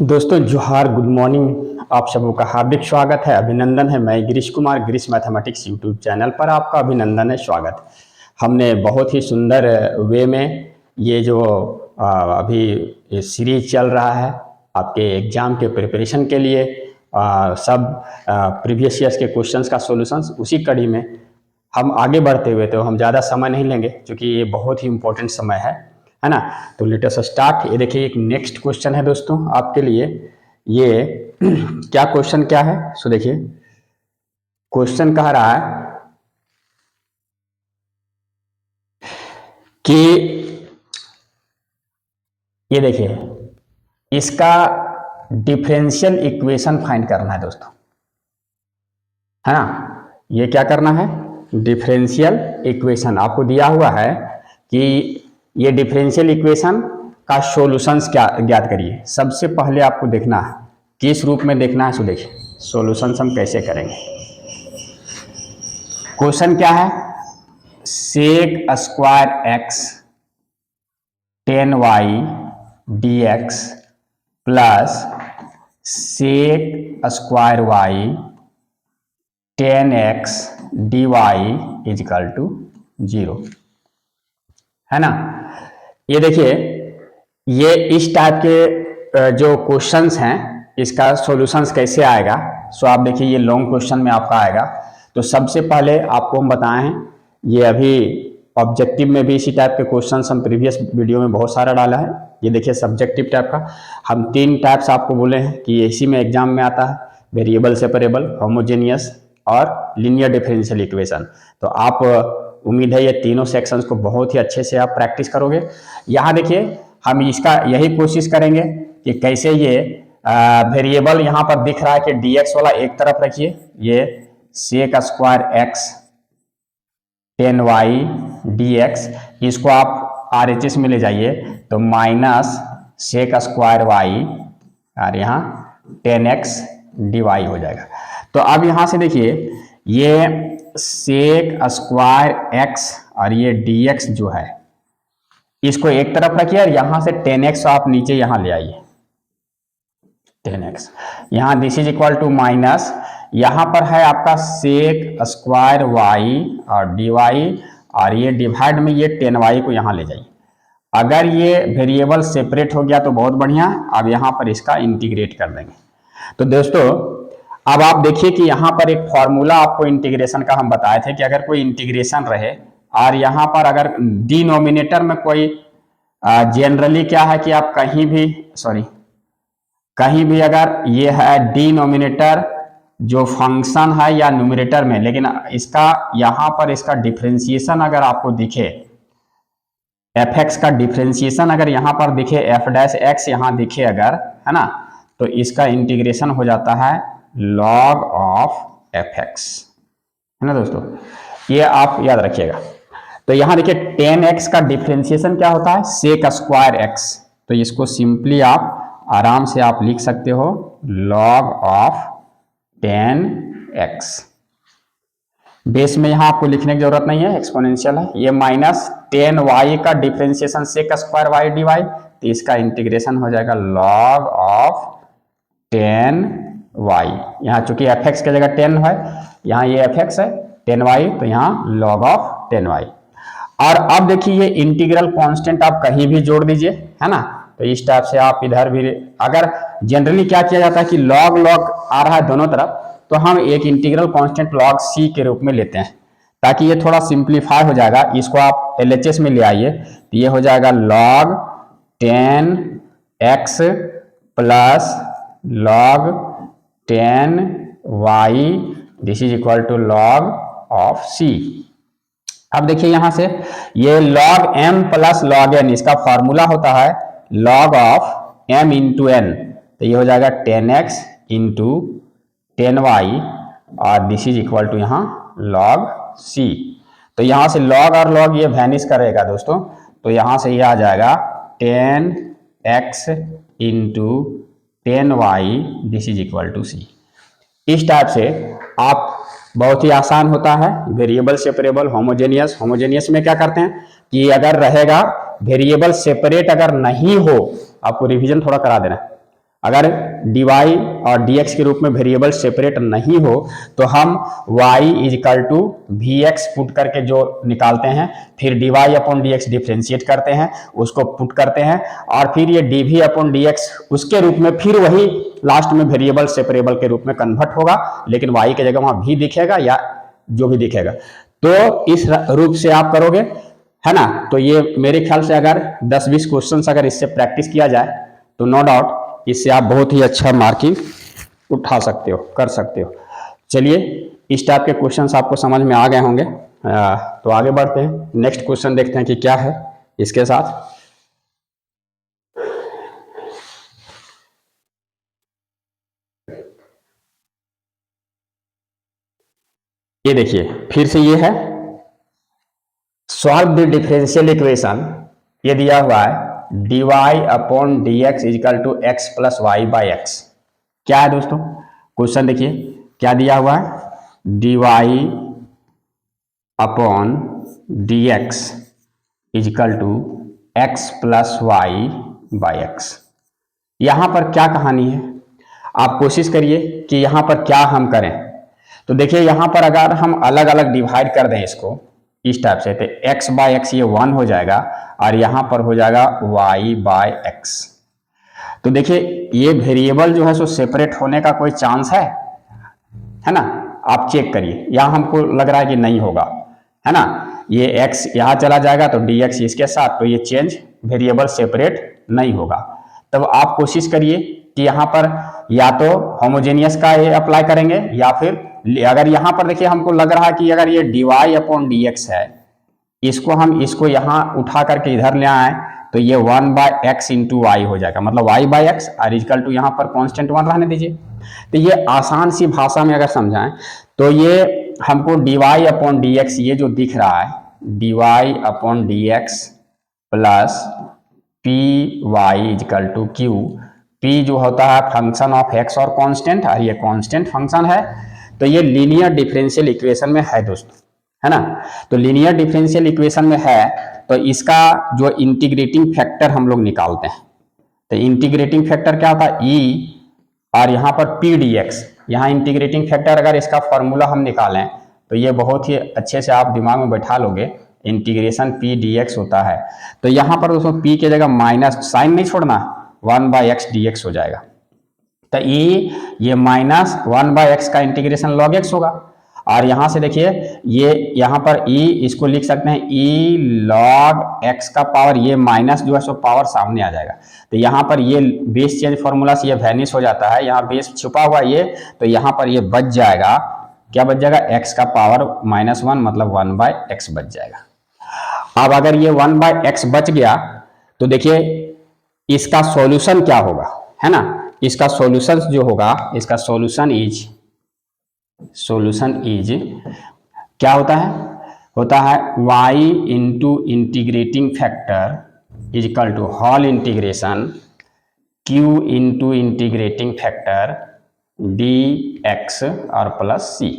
दोस्तों जोहार, good morning. आप सबों का हार्दिक स्वागत है, अभिनंदन है। मैं Girish Kumar, Girish mathematics YouTube channel पर आपका अभिनंदन है, स्वागत। हमने बहुत ही सुंदर वे में ये जो अभी सीरीज चल रहा है आपके एग्जाम के प्रिपरेशन के लिए, सब प्रीवियस ईयर्स के क्वेश्चंस का सॉल्यूशंस, उसी कड़ी में हम आगे बढ़ते हुए, तो हम ज़्यादा समय नहीं लेंगे क्योंकि ये बहुत ही इम्पोर्टेंट समय है ना। तो लेट अस स्टार्ट। ये देखिए, एक नेक्स्ट क्वेश्चन है दोस्तों आपके लिए। ये क्या क्वेश्चन क्या है, सो देखिए, क्वेश्चन कह रहा है कि ये देखिए, इसका डिफरेंशियल इक्वेशन फाइंड करना है दोस्तों, है ना। ये क्या करना है, डिफरेंशियल इक्वेशन आपको दिया हुआ है कि ये डिफरेंशियल इक्वेशन का सॉल्यूशंस क्या ज्ञात करिए। सबसे पहले आपको देखना है किस रूप में देखना है। सो देखिए, सॉल्यूशंस हम कैसे करेंगे। क्वेश्चन क्या है, sec square x 10y dx plus sec square y 10x dy equal to 0, है ना। ये देखिए, ये इस टाइप के जो क्वेश्चंस हैं, इसका सॉल्यूशंस कैसे आएगा। सो आप देखिए, ये लॉन्ग क्वेश्चन में आपका आएगा। तो सबसे पहले आपको हम बताएं हैं, ये अभी ऑब्जेक्टिव में भी इसी टाइप के क्वेश्चंस हम प्रीवियस वीडियो में बहुत सारा डाला है। ये देखिए, सब्जेक्टिव टाइप का हम 3 टाइप्स आपको बोले हैं कि इसी में एग्जाम में आता है, वेरिएबल, सेपरेबल, होमोजेनियस और लीनियर डिफरेंशियल इक्वेशन। तो आप उम्मीद है ये तीनों सेक्शंस को बहुत ही अच्छे से आप प्रैक्टिस करोगे। यहाँ देखिए, हम इसका यही कोशिश करेंगे कि कैसे ये वेरिएबल यहाँ पर दिख रहा है कि dx वाला एक तरफ रखिए, ये सेक स्क्वायर एक्स 10y dx, इसको आप RHS में ले जाइए तो माइनस सेक स्क्वायर वाई और यहाँ 10x dy हो जाएगा। तो अब यहाँ से देखिए, ये सेक स्क्वायर एक्स और ये dx जो है, इसको एक तरफ रखिए और यहां से 10x आप नीचे यहां ले आइए, 10x यहां, this is equal to minus, यहां पर है आपका सेक स्क्वायर वाई और dy, और ये डिवाइड में ये 10y को यहां ले जाइए। अगर ये वेरिएबल सेपरेट हो गया तो बहुत बढ़िया, अब यहां पर इसका इंटीग्रेट कर देंगे। तो दोस्तों, अब आप देखिए कि यहाँ पर एक फॉर्मूला आपको इंटीग्रेशन का हम बताए थे कि अगर कोई इंटीग्रेशन रहे और यहाँ पर अगर डिनोमिनेटर में कोई जनरली क्या है कि आप कहीं भी अगर ये है डिनोमिनेटर जो फंक्शन है या न्यूमरेटर में, लेकिन इसका यहाँ पर इसका डिफरेंशिएशन अगर आपको दिखे, एफ एक्स का डिफरेंशिएशन अगर यहाँ पर दिखे, एफ डैश एक्स यहाँ दिखे अगर, है ना, तो इसका इंटीग्रेशन हो जाता है लॉग ऑफ एफ एक्स, है ना दोस्तों। ये आप याद रखिएगा। तो यहां देखिए, 10x का डिफरेंशिएशन क्या होता है, सेक स्क्वायर एक्स। तो इसको सिंपली आप आराम से आप लिख सकते हो लॉग ऑफ 10x। बेस में यहां आपको लिखने की जरूरत नहीं है, एक्सपोनेंशियल है। ये माइनस 10y का differentiation sec square y d y, तो इसका इंटीग्रेशन हो जाएगा लॉग ऑफ 10y। यहाँ चूंकि एफ एक्स की जगह 10 है, यहाँ ये एफ एक्स है 10y, तो यहाँ लॉग ऑफ 10y। और अब देखिए, ये इंटीग्रल कांस्टेंट आप कहीं भी जोड़ दीजिए, है ना। तो इस टाइप से आप इधर भी, अगर जनरली क्या किया जाता है कि लॉग लॉग आ रहा है दोनों तरफ, तो हम एक इंटीग्रल कांस्टेंट लॉग c के रूप में लेते हैं, ताकि ये थोड़ा सिंप्लीफाई हो जाएगा। इसको आप LHS में ले आइए, तो ये हो जाएगा log 10x plus log 10y, this is equal to log of c। अब देखिए, यहां से ये log m plus log n, इसका फॉर्मूला होता है log of m into n, तो ये हो जाएगा 10x इंटू 10y और दिस इज इक्वल टू यहाँ log c। तो यहां से log और log ये वैनिश करेगा दोस्तों, तो यहां से ये आ जाएगा 10x into 10y, this is equal to c। इस टाइप से आप, बहुत ही आसान होता है, वेरिएबल, सेपरेबल, होमोजेनियस। होमोजेनियस में क्या करते हैं कि अगर रहेगा वेरिएबल सेपरेट अगर नहीं हो, आपको रिवीजन थोड़ा करा देना, अगर dy और dx के रूप में वेरिएबल सेपरेट नहीं हो तो हम y equal to v x put करके जो निकालते हैं, फिर dy अपॉन dx डिफ्रेंशिएट करते हैं, उसको पुट करते हैं, और फिर ये dv अपॉन dx उसके रूप में फिर वही लास्ट में वेरिएबल सेपरेबल के रूप में कन्वर्ट होगा, लेकिन y की जगह वहां v दिखेगा या जो भी दिखेगा। तो इस रूप से आप करोगे, है ना। तो ये मेरे ख्याल से अगर 10-20 क्वेश्चंस अगर इससे प्रैक्टिस किया जाए तो नो डाउट इससे आप बहुत ही अच्छा मार्किंग उठा सकते हो, कर सकते हो। चलिए, इस टाइप के क्वेश्चंस आपको समझ में आ गए होंगे। तो आगे बढ़ते हैं, नेक्स्ट क्वेश्चन देखते हैं कि क्या है इसके साथ। ये देखिए, फिर से ये है सॉल्व द डिफरेंशियल इक्वेशन। ये दिया हुआ है dy upon d x equal to x plus y by x. क्या है दोस्तों क्वेश्चन, देखिए क्या दिया हुआ है, dy upon d x equal to x plus y by x. यहां पर क्या कहानी है, आप कोशिश करिए कि यहां पर क्या हम करें। तो देखिए यहां पर अगर हम अलग अलग डिवाइड कर दें इसको इस टाइप से, तो x बाय एक्स ये 1 हो जाएगा और यहां पर हो जाएगा y बाय एक्स। तो देखिए ये वेरिएबल जो है सो सेपरेट होने का कोई चांस है ना। आप चेक करिए, यहां हमको लग रहा है कि नहीं होगा, है ना। ये x यहां चला जाएगा तो dx इसके साथ, तो ये चेंज वेरिएबल सेपरेट नहीं होगा। तब आप कोशिश करिए कि यहाँ पर या तो होमोजेनियस का ये अप्लाई करेंगे, या फिर अगर यहाँ पर देखिए हमको लग रहा है कि अगर ये dy अपॉन डी एक्स है, इसको यहाँ उठा करके इधर ले आए तो ये 1 बाय एक्स इंटू वाई हो जाएगा, मतलब y बाय एक्स और इजकल टू यहाँ पर कांस्टेंट 1 रहने दीजिए। तो ये आसान सी भाषा में अगर समझाएं तो ये हमको dy अपॉन डी एक्स ये जो दिख रहा है dy upon d x plus p y equal to q, p जो होता है फंक्शन ऑफ एक्स और कांस्टेंट, और ये कांस्टेंट फंक्शन है। तो ये लीनियर डिफरेंशियल इक्वेशन में है दोस्तों, है ना। तो लीनियर डिफरेंशियल इक्वेशन में है तो इसका जो इंटीग्रेटिंग फैक्टर हम लोग निकालते हैं। तो इंटीग्रेटिंग फैक्टर क्या होता है, ई और यहाँ पर पी डी एक्स। यहाँ इंटीग्रेटिंग फैक्टर अगर इसका फॉर्मूला हम निकालें तो ये बहुत ही अच्छे से आप दिमाग में बैठा लोगे, इंटीग्रेशन पी डी एक्स होता है। तो यहाँ पर दोस्तों पी के जगह माइनस साइन नहीं छोड़ना, 1 बाय एक्स डी एक्स हो जाएगा। तो ये माइनस 1 बाय एक्स का इंटीग्रेशन लॉग एक्स होगा, और यहां से देखिए ये यहाँ पर e इसको लिख सकते हैं e लॉग एक्स का पावर, ये माइनस जो है सो पावर सामने आ जाएगा। तो यहाँ पर ये बेस चेंज फॉर्मूला से ये वैनिश हो जाता है, यहाँ बेस छुपा हुआ ये, तो यहाँ पर ये बच जाएगा, क्या बच जाएगा, x का पावर -1 मतलब 1 बाय एक्स बच जाएगा। अब अगर ये 1 बाय एक्स बच गया तो देखिए इसका सॉल्यूशन क्या होगा, है ना। इसका सॉल्यूशन जो होगा, इसका सॉल्यूशन इज क्या होता है y into integrating factor equal to whole integration q into integrating factor dx और प्लस c,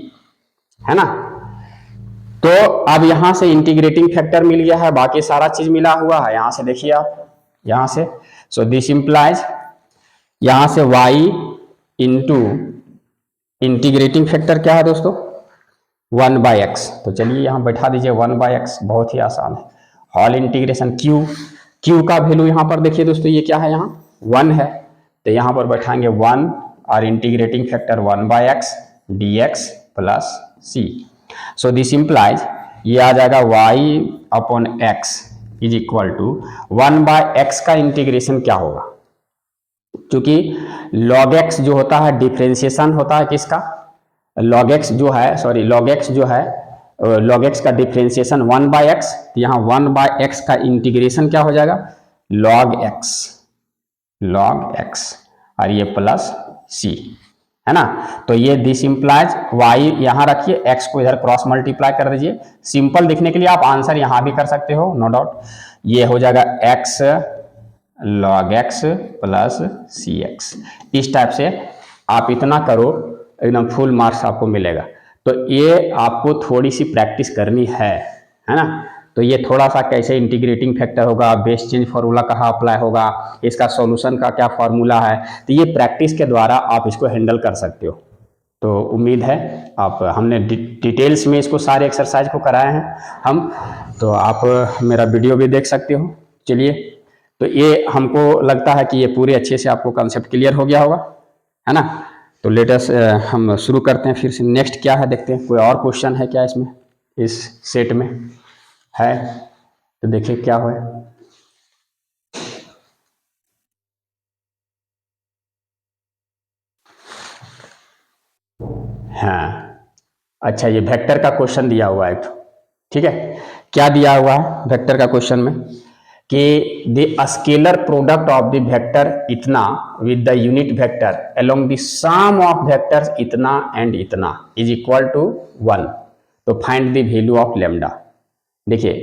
है ना। तो अब यहां से इंटीग्रेटिंग फैक्टर मिल गया है, बाकी सारा चीज मिला हुआ है। यहां से देखिए आप, यहां से सो दिस इंप्लाइज यहां से y इंटू इंटीग्रेटिंग फैक्टर क्या है दोस्तों, 1 बाय एक्स। तो चलिए यहां बैठा दीजिए 1 बाय एक्स, बहुत ही आसान है। होल इंटीग्रेशन q का वैल्यू यहां पर देखिए दोस्तों, ये क्या है, यहाँ 1 है, तो यहां पर बैठाएंगे 1 और integrating factor 1 by x dx plus c। So this implies ये आ जाएगा y upon x is equal to 1 by x का इंटीग्रेशन क्या होगा, क्योंकि log x जो होता है डिफरेंशिएशन होता है किसका, log x जो है log x का डिफरेंशिएशन 1 बाय एक्स, यहाँ 1 बाय एक्स का इंटीग्रेशन क्या हो जाएगा, log x और ये प्लस c, है ना। तो ये दिस इंप्लाइज y यहां रखिए, x को इधर क्रॉस मल्टीप्लाई कर दीजिए। सिंपल दिखने के लिए आप आंसर यहां भी कर सकते हो, नो डाउट। ये हो जाएगा x log x plus cx। इस टाइप से आप इतना करो, एकदम फुल मार्क्स आपको मिलेगा। तो ये आपको थोड़ी सी प्रैक्टिस करनी है ना। तो ये थोड़ा सा कैसे इंटीग्रेटिंग फैक्टर होगा, बेस चेंज फार्मूला कहाँ अप्लाई होगा, इसका सॉल्यूशन का क्या फार्मूला है, तो ये प्रैक्टिस के द्वारा आप इसको हैंडल कर सकते हो। तो उम्मीद है आप, हमने डिटेल्स में इसको सारे एक्सरसाइज को कराए हैं हम, तो आप मेरा वीडियो भी देख सकते हो। चलिए, तो ये हमको लगता है कि ये पूरे अच्छे से आपको कंसेप्ट क्लियर हो गया होगा, है ना। तो लेटेस्ट हम शुरू करते हैं फिर से। नेक्स्ट क्या है देखते हैं, कोई और क्वेश्चन है क्या इसमें, इस सेट में है तो देखिए क्या हो। हाँ, अच्छा, ये वेक्टर का क्वेश्चन दिया हुआ है, ठीक है। क्या दिया हुआ है वेक्टर का क्वेश्चन में कि the scalar product of the vector इतना with the unit vector along the sum of vectors इतना एंड इतना इज इक्वल टू 1, तो find the value of lambda. देखिए,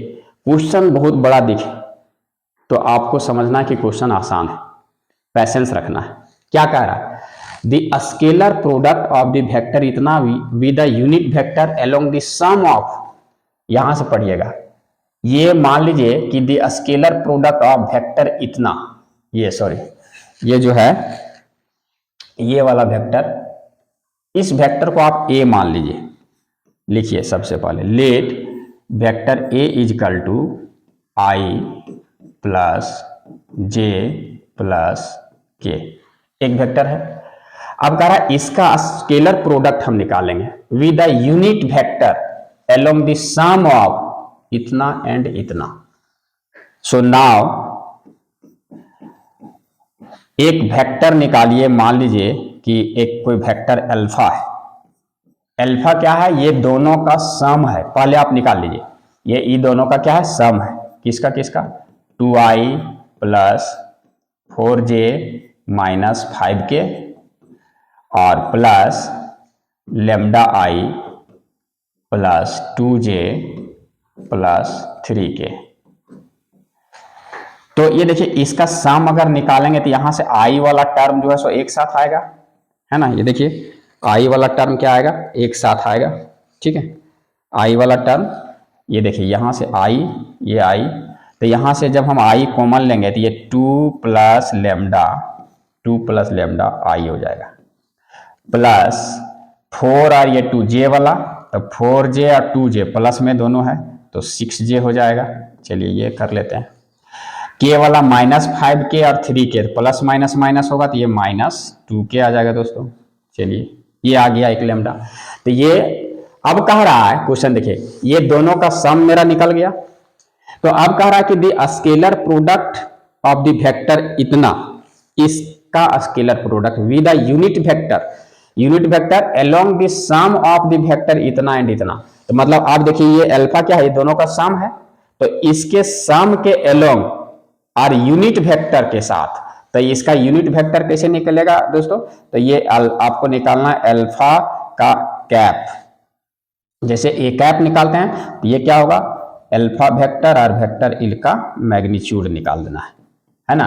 क्वेश्चन बहुत बड़ा दिखे तो आपको समझना कि क्वेश्चन आसान है, पैसेंस रखना है। क्या कह रहा है, the scalar product of the vector इतना with the unit vector along the sum of, यहां से पढ़िएगा, ये मान लीजिए कि the scalar product of vector इतना, ये जो है ये वाला वेक्टर, इस वेक्टर को आप ए मान लीजिए। लिखिए सबसे पहले, let vector a is equal to i plus j plus k, एक वेक्टर है। अब कह रहा है इसका स्केलर प्रोडक्ट हम निकालेंगे with the unit vector along the sum of इतना एंड इतना। सो नाउ एक वेक्टर निकालिए, मान लीजिए कि एक कोई वेक्टर अल्फा है। अल्फा क्या है, ये दोनों का सम है, पहले आप निकाल लीजिए। ये दोनों का क्या है, सम है, किसका किसका, 2i plus 4j minus 5k और plus lambda I plus 2j plus 3k। तो ये देखिए, इसका सम अगर निकालेंगे तो यहां से आई वाला टर्म जो है सो एक साथ आएगा, है ना। ये देखिए, आई वाला टर्म क्या आएगा, एक साथ आएगा, ठीक है। आई वाला टर्म, ये देखिए यहां से आई, ये आई, तो यहां से जब हम आई कॉमन लेंगे तो ये 2 प्लस लेमडा आई हो जाएगा, प्लस 4 और ये 2j वाला, तो 4j और 2j प्लस में दोनों है तो 6j हो जाएगा। चलिए ये कर लेते हैं। k वाला माइनस 5k और 3k, प्लस माइनस माइनस होगा तो ये माइनस 2k आ जाएगा दोस्तों। चलिए, ये आ गया एक लेमडा। तो ये अब कह रहा है क्वेश्चन, देखिए ये दोनों का सम मेरा निकल गया। तो अब कह रहा है कि the scalar product of the vector इतना, इसका scalar product with the unit vector along the sum of the vector इतना एंड इतना। तो मतलब आप देखिए, ये अल्फा क्या है, ये दोनों का सम है, तो इसके सम के अलोंग और यूनिट वेक्टर के साथ, तो इसका यूनिट वेक्टर कैसे निकलेगा दोस्तों, तो ये आपको निकालना है अल्फा का कैप। जैसे ए कैप निकालते हैं तो ये क्या होगा, अल्फा वेक्टर और वेक्टर इल का मैग्नीट्यूड निकाल देना है ना,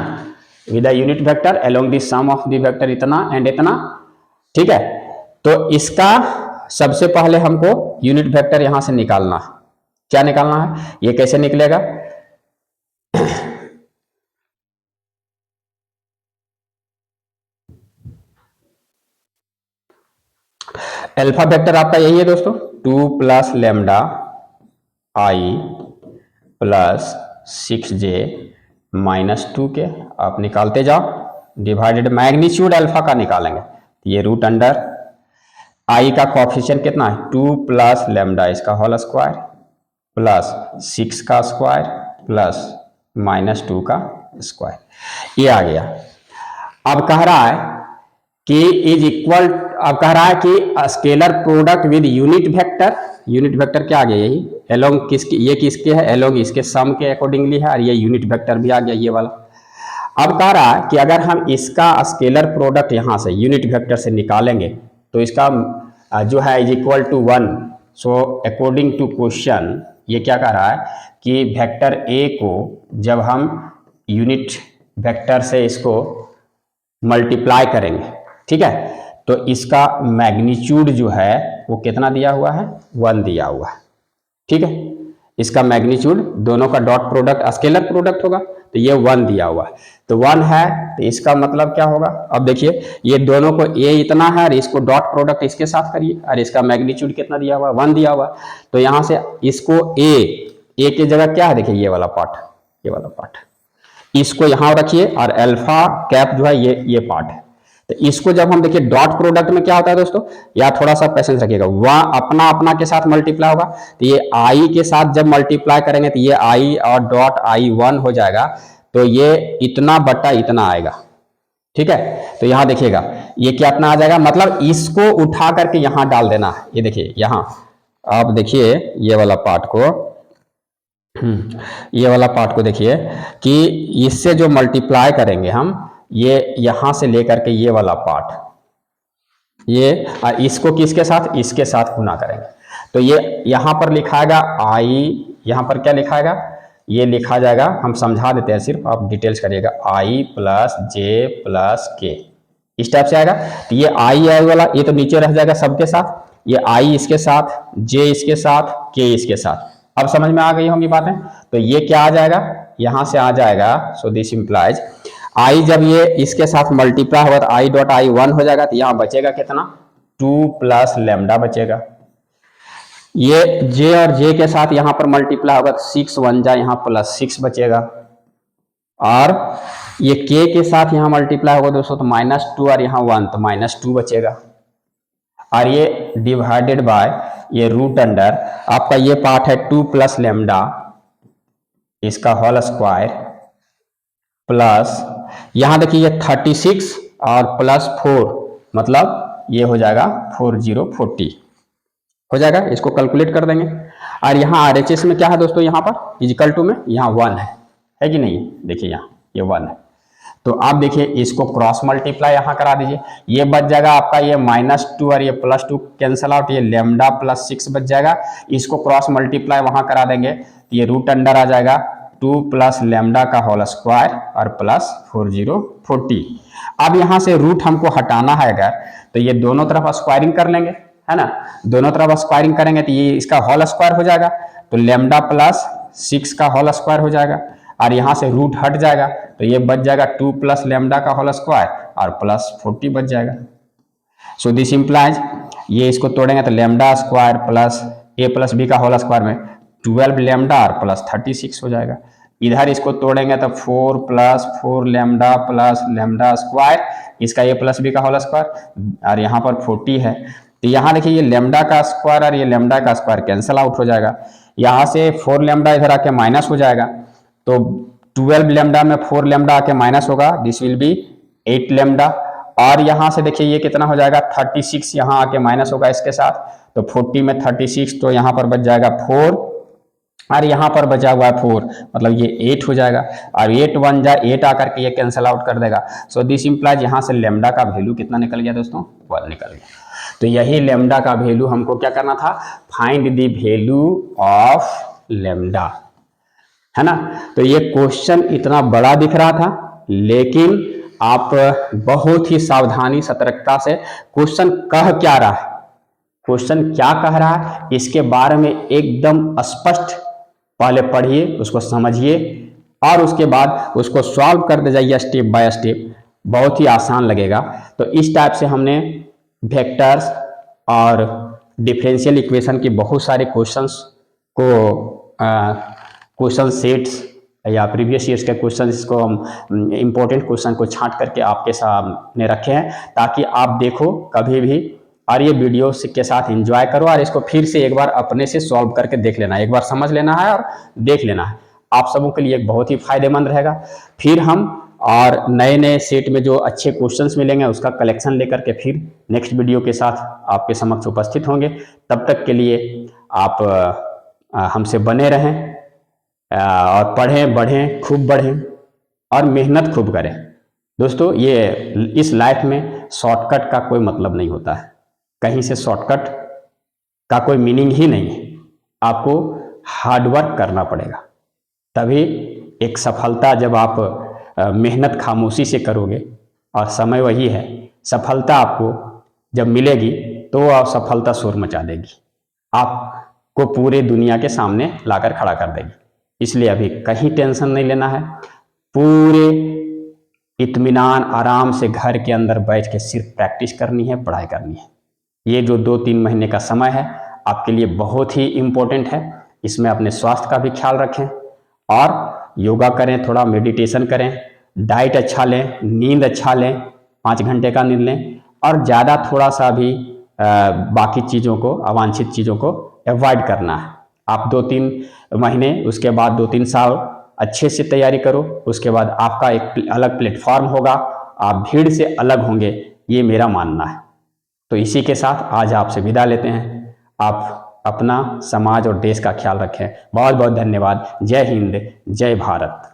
with the unit vector along the sum of the vector इतना एंड इतना, ठीक है। तो इसका सबसे पहले हमको यूनिट वेक्टर यहां से निकालना है। क्या निकालना है, ये कैसे निकलेगा, अल्फा वेक्टर आपका यही है दोस्तों, 2 plus lambda I plus 6j minus 2k। आप निकालते जाओ, डिवाइडेड मैग्नीट्यूड अल्फा का निकालेंगे, ये रूट अंडर आई का कोएफिशिएंट कितना है, 2 प्लस लेमडा इसका होल स्क्वायर प्लस 6 का स्क्वायर प्लस माइनस 2 का स्क्वायर, ये आ गया। अब कह रहा है कि इज इक्वल, अब कह रहा है कि scalar product with unit vector क्या आ गया, यही एलोंग किसकी, ये किसके है, एलोंग इसके सम के अकॉर्डिंगली है, और ये यूनिट वेक्टर भी आ गया ये वाला। अब कह रहा है कि अगर हम इसका स्केलर प्रोडक्ट यहां से यूनिट वेक्टर से निकालेंगे तो इसका जो है is equal to 1। So according to question ये क्या कह रहा है कि वेक्टर ए को जब हम यूनिट वेक्टर से इसको मल्टीप्लाई करेंगे, ठीक है, तो इसका मैग्नीट्यूड जो है वो कितना दिया हुआ है, 1 दिया हुआ है, ठीक है। इसका मैग्नीट्यूड, दोनों का डॉट प्रोडक्ट स्केलर प्रोडक्ट होगा, तो ये 1 दिया हुआ है, तो 1 है, तो इसका मतलब क्या होगा, अब देखिए ये दोनों को a इतना है और इसको डॉट प्रोडक्ट इसके साथ करिए, और इसका मैग्नीट्यूड कितना दिया हुआ है, 1 दिया हुआ है, तो यहां से इसको a की जगह क्या है, देखिए ये वाला पार्ट इसको यहां रखिए, और अल्फा कैप जो है ये पार्ट है। तो इसको जब हम देखिए डॉट प्रोडक्ट में क्या होता है दोस्तों, या थोड़ा सा पेशेंस रखिएगा, वह अपना अपना के साथ मल्टीप्लाई होगा, तो ये आई के साथ जब मल्टीप्लाई करेंगे तो ये आई और डॉट आई 1 हो जाएगा, तो ये इतना बटा इतना आएगा, ठीक है। तो यहां देखिएगा ये क्या अपना आ जाएगा, मतलब इसको उठा करके यहां डाल देना है, ये देखिए यहां आप देखिए ये वाला पार्ट को देखिए कि इससे जो मल्टीप्लाई करेंगे हम, ये यहां से लेकर के ये वाला पार्ट, ये और इसको किसके साथ, इसके साथ गुना करेंगे, तो ये यहां पर लिखाएगा आई, यहां पर क्या लिखाएगा, ये लिखा जाएगा, हम समझा देते हैं सिर्फ, आप डिटेल्स करिएगा, आई प्लस जे प्लस के, इस टाइप से आएगा। तो ये आई वाला ये तो नीचे रह जाएगा सबके साथ, ये आई इसके साथ, जे इसके साथ, के इसके साथ। अब समझ में आ गई होंगी बातें, तो ये क्या आ जाएगा, यहां से आ जाएगा, सो दिस इंप्लाइज आई जब ये इसके साथ मल्टीप्लाई होगा तो आई डॉट आई 1 हो जाएगा, तो यहां बचेगा कितना, 2 प्लस लेमडा बचेगा। ये जे और जे के साथ यहां पर मल्टीप्लाई होगा तो 6 1 जा, यहां प्लस 6 बचेगा, और ये के साथ यहां मल्टीप्लाई होगा दोस्तों तो -2 और यहां 1 तो -2 बचेगा, और ये डिवाइडेड बाय ये रूट अंडर आपका ये पार्ट है 2 प्लस लेमडा इसका होल स्क्वायर प्लस यहां देखिए ये 36 और प्लस 4 मतलब ये हो जाएगा 4040 हो जाएगा, इसको कैलकुलेट कर देंगे। और यहाँ RHS में क्या है दोस्तों, यहाँ पर इजिकल टू में यहाँ 1 है कि नहीं, देखिए यहाँ ये 1 है, तो आप देखिए इसको क्रॉस मल्टीप्लाई यहाँ करा दीजिए, ये बच जाएगा आपका ये -2 और ये +2 कैंसल आउट, ये लेमडा प्लस 6 बच जाएगा, इसको क्रॉस मल्टीप्लाई वहां करा देंगे तो ये रूट अंडर आ जाएगा 2 प्लस लेमडा का होल स्क्वायर और प्लस 4040। अब यहां से रूट हमको हटाना है अगर, तो ये दोनों तरफ स्क्वायरिंग कर लेंगे, है ना, दोनों तरफ स्क्वायरिंग करेंगे तो ये इसका होल स्क्वायर हो जाएगा, तो लेमडा प्लस 6 का होल स्क्वायर हो जाएगा, और यहां से रूट हट जाएगा तो ये बच जाएगा 2 प्लस लेमडा का होल स्क्वायर और प्लस 40 बच जाएगा। सो दिस इंप्लाइज ये इसको तोड़ेंगे तो lambda square plus a plus B का होल स्क्वायर में 12 लेमडा और प्लस 36 हो जाएगा। इधर इसको तोड़ेंगे तो 4 plus 4 lambda plus lambda square, इसका a प्लस बी का होल स्क्वायर, और यहाँ पर 40 है, तो यहाँ देखिए ये लेमडा का स्क्वायर और ये लेमडा का स्क्वायर कैंसिल आउट हो जाएगा, यहाँ से 4 लेमडा इधर आके माइनस हो जाएगा, तो 12 लेमडा में 4 लेमडा आके माइनस होगा, दिस विल बी 8 लेमडा, और यहां से देखिए ये कितना हो जाएगा 36 यहां आके माइनस होगा इसके साथ, तो 40 में 36 तो यहां पर बच जाएगा 4 और यहां पर बचा हुआ है 4 मतलब ये 8 हो जाएगा, और 8 1 जा 8 आकर के ये कैंसिल आउट कर देगा। सो दिस इंप्लाइज यहां से लेमडा का वैल्यू कितना निकल गया दोस्तों, 1 निकल गया। तो यही लेमडा का वैल्यू हमको क्या करना था, find the value of lambda, है ना। तो ये क्वेश्चन इतना बड़ा दिख रहा था, लेकिन आप बहुत ही सावधानी सतर्कता से क्वेश्चन कह क्या रहा है, क्वेश्चन क्या कह रहा है इसके बारे में एकदम स्पष्ट पहले पढ़िए, उसको समझिए, और उसके बाद उसको सॉल्व कर दे जाइए स्टेप बाय स्टेप, बहुत ही आसान लगेगा। तो इस टाइप से हमने वेक्टर्स और डिफरेंशियल इक्वेशन के बहुत सारे क्वेश्चंस को क्वेश्चन सेट्स या प्रीवियस ईयर्स के क्वेश्चंस को हम इम्पोर्टेंट क्वेश्चन को छांट करके आपके सामने रखे हैं, ताकि आप देखो कभी भी और ये वीडियो के साथ एंजॉय करो, और इसको फिर से एक बार अपने से सॉल्व करके देख लेना, एक बार समझ लेना है और देख लेना है, आप सबों के लिए एक बहुत ही फायदेमंद रहेगा। फिर हम और नए नए सेट में जो अच्छे क्वेश्चंस मिलेंगे उसका कलेक्शन लेकर के फिर नेक्स्ट वीडियो के साथ आपके समक्ष उपस्थित होंगे। तब तक के लिए आप हमसे बने रहें और पढ़ें, बढ़ें, खूब बढ़ें और मेहनत खूब करें। दोस्तों ये इस लाइफ में शॉर्टकट का कोई मतलब नहीं होता है, कहीं से शॉर्टकट का कोई मीनिंग ही नहीं है, आपको हार्डवर्क करना पड़ेगा, तभी एक सफलता, जब आप मेहनत खामोशी से करोगे, और समय वही है, सफलता आपको जब मिलेगी तो आप सफलता शोर मचा देगी। आप को पूरे दुनिया के सामने लाकर खड़ा कर देगी। इसलिए अभी कहीं टेंशन नहीं लेना है, पूरे इत्मीनान आराम से घर के अंदर बैठ के सिर्फ प्रैक्टिस करनी है, पढ़ाई करनी है। ये जो 2-3 महीने का समय है आपके लिए बहुत ही इम्पोर्टेंट है। इसमें अपने स्वास्थ्य का भी ख्याल रखें और योगा करें, थोड़ा मेडिटेशन करें, डाइट अच्छा लें, नींद अच्छा लें, 5 घंटे का नींद लें और ज़्यादा थोड़ा सा भी बाकी चीज़ों को, अवांछित चीज़ों को अवॉइड करना है। आप 2-3 महीने, उसके बाद 2-3 साल अच्छे से तैयारी करो, उसके बाद आपका एक अलग प्लेटफॉर्म होगा, आप भीड़ से अलग होंगे, ये मेरा मानना है। तो इसी के साथ आज आपसे विदा लेते हैं। आप अपना, समाज और देश का ख्याल रखें। बहुत बहुत धन्यवाद। जय हिंद, जय भारत।